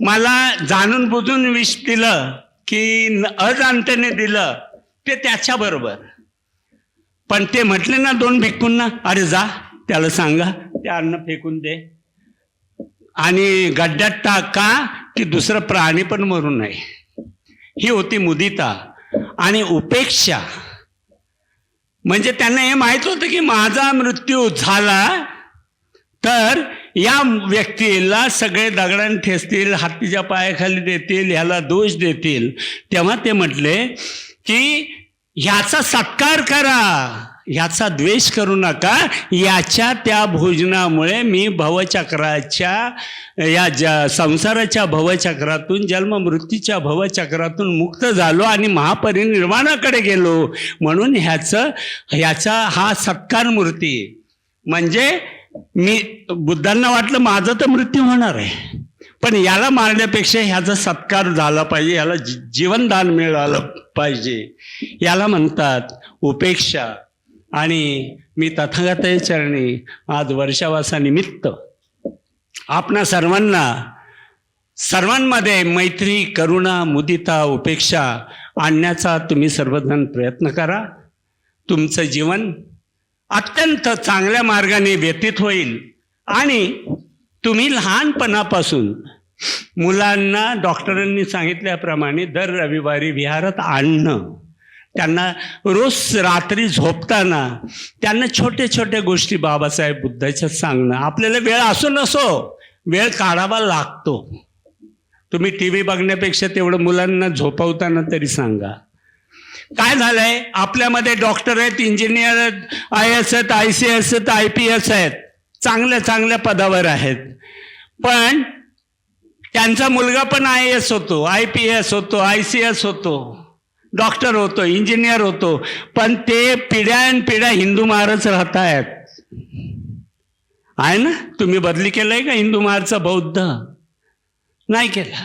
मला जाणून बुजून विष दिलं की अजाणतेने दिलं ते त्याच्याबरोबर, पण ते म्हटले ना 2 भिक्खूंना, अरे जा त्याला सांगा ते अन्न फेकून दे आणि गड्ड्यात टाका की दुसरं प्राणी पण मरू नये. ही होती मुदिता. आणि उपेक्षा म्हणजे त्यांना हे माहित होतं की माझा मृत्यू झाला तर या व्यक्तीला सगळे दगडाने ठेचतील, हातीच्या पायाखाली देतील, ह्याला दोष देतील. तेव्हा ते म्हटले की ह्याचा सत्कार करा, ह्याचा द्वेष करू नका. याच्या त्या भोजनामुळे मी भवचक्राच्या या संसाराच्या भवचक्रातून, जन्म मृत्यूच्या भवचक्रातून मुक्त झालो आणि महापरिनिर्वाणाकडे गेलो. म्हणून ह्याचा हा सत्कार मूर्ती. म्हणजे मी बुद्धांना वाटलं माझं तर मृत्यू होणार आहे, पण याला मारण्यापेक्षा ह्याचा सत्कार झाला पाहिजे, याला जीवनदान मिळालं पाहिजे. याला म्हणतात उपेक्षा. आणि मी तथागताच्या चरणी आज वर्षावासानिमित्त आपणा सर्वांमध्ये मैत्री, करुणा, मुदिता, उपेक्षा आणण्याचा तुम्ही सर्वजण प्रयत्न करा. तुमचं जीवन अत्यंत चांगल्या मार्गाने व्यतीत होईल. आणि तुम्ही लहानपणापासून मुलांना डॉक्टरांनी सांगितल्याप्रमाणे दर रविवारी विहारात आणणं, त्यांना रोज रात्री झोपताना त्यांना छोट्या छोट्या गोष्टी बाबासाहेब बुद्धाच्या सांगणं. आपल्याला वेळ असो नसो वेळ काढावा लागतो. तुम्ही TV बघण्यापेक्षा तेवढं मुलांना झोपवताना तरी सांगा. काय झालंय, आपल्यामध्ये डॉक्टर आहेत, इंजिनियर आहेत, IAS आहेत, ICS आहेत, IPS आहेत, चांगल्या पदावर आहेत. पण त्यांचा मुलगा पण IAS होतो, IPS होतो, ICS होतो, डॉक्टर होतो, इंजिनियर होतो, पण ते पिढ्यानपिढ्या हिंदू महाराज राहत आहेत. आहे ना? तुम्ही बदली केलंय का हिंदू महाराजचा? बौद्ध नाही केला.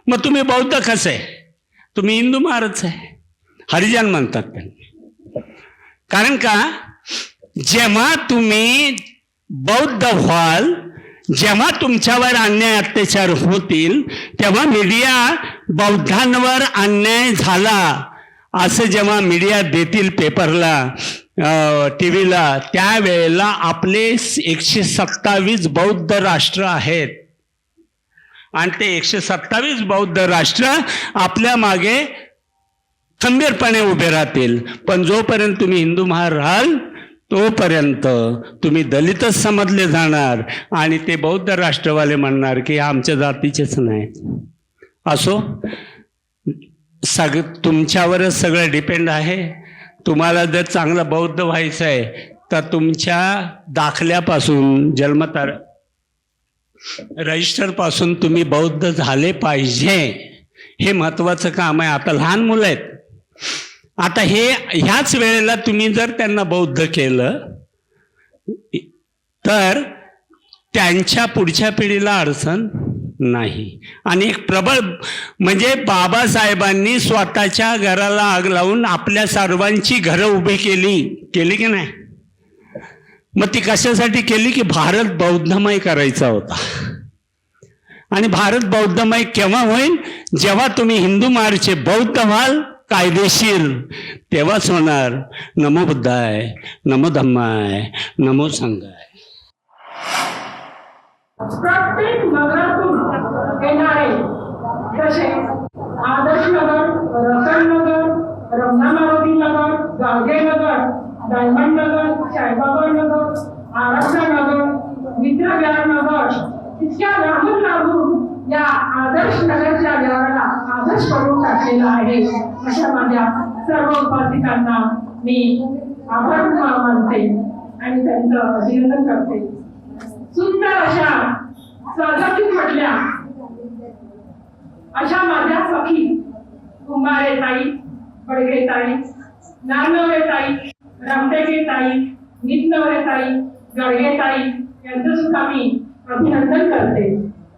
मग तुम्ही बौद्ध कसे? तुम्ही हिंदू महाराज आहे. हरिजन म्हणतात त्यांनी. कारण का, जेव्हा तुम्ही बौद्ध व्हाल, जेव्हा तुमच्यावर अन्याय अत्याचार होतील, तेव्हा मीडिया बौद्धांवर अन्याय झाला असं जेव्हा मीडिया देतील पेपरला, TV ला, त्यावेळेला आपले 127 बौद्ध राष्ट्र आहेत आणि ते 127 बौद्ध राष्ट्र आपल्या मागे खंबीरपणे उभे राहतील. पण जोपर्यंत तुम्ही हिंदू महार राहाल तोपर्यंत तुम्ही दलितच समजले जाणार आणि ते बौद्ध राष्ट्रवाले म्हणणार की आमच्या जातीचेच नाही. असो, तुमच्यावरच सगळं डिपेंड आहे. तुम्हाला जर चांगलं बौद्ध व्हायचं आहे तर तुमच्या दाखल्यापासून, जन्मतार रजिस्टरपासून तुम्ही बौद्ध झाले पाहिजे. हे महत्त्वाचं काम आहे. आता लहान मुलं आहेत, आता ह्याच वेळेला तुम्ही जर त्यांना बौद्ध केलं तर त्यांच्या पुढच्या पिढीला अडचण नाही. आणि एक प्रबळ म्हणजे बाबासाहेबांनी स्वतःच्या घराला आग लावून आपल्या सर्वांची घरं उभी केली की नाही. मग ती कशासाठी केली की भारत बौद्धमय करायचा होता. आणि भारत बौद्धमय केव्हा होईल, जेव्हा तुम्ही हिंदू महाराजचे बौद्ध व्हाल कायदेशीर, तेव्हाच होणार. नमो बुद्धाय, नमो धम्माय, नमो संघाय. प्रत्येक नगरातून येणारे जसे आदर्शनगर, रतननगर, रमणामारुती नगर, गाडगे नगर, डायमंड नगर, साईबाबा नगर, आराध्या नगर, मित्रविहार नगर, इतक्या लागून या आदर्श नगरच्या विहाराला आदर्श करून टाकलेला आहे. अशा माझ्या सर्व उपासिकांना मी आभार मानते आणि त्यांचं अभिनंदन करते. सुंदर अशा स्वागतीत म्हटल्या अशा माझ्या सखी कुंभारे ताई, बडगे ताई, नानवरे ताई, रामटेके ताई, नीतनवरे ताई, गडगे ताई यांचं सुद्धा मी अभिनंदन करते.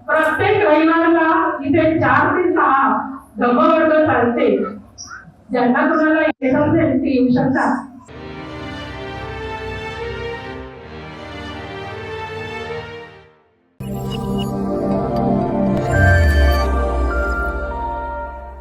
प्रत्येक रविवारला इथे 4 ते 6 धम्मवर्ग चालते. ज्यांना कोणाला येत असेल ते येऊ शकतात.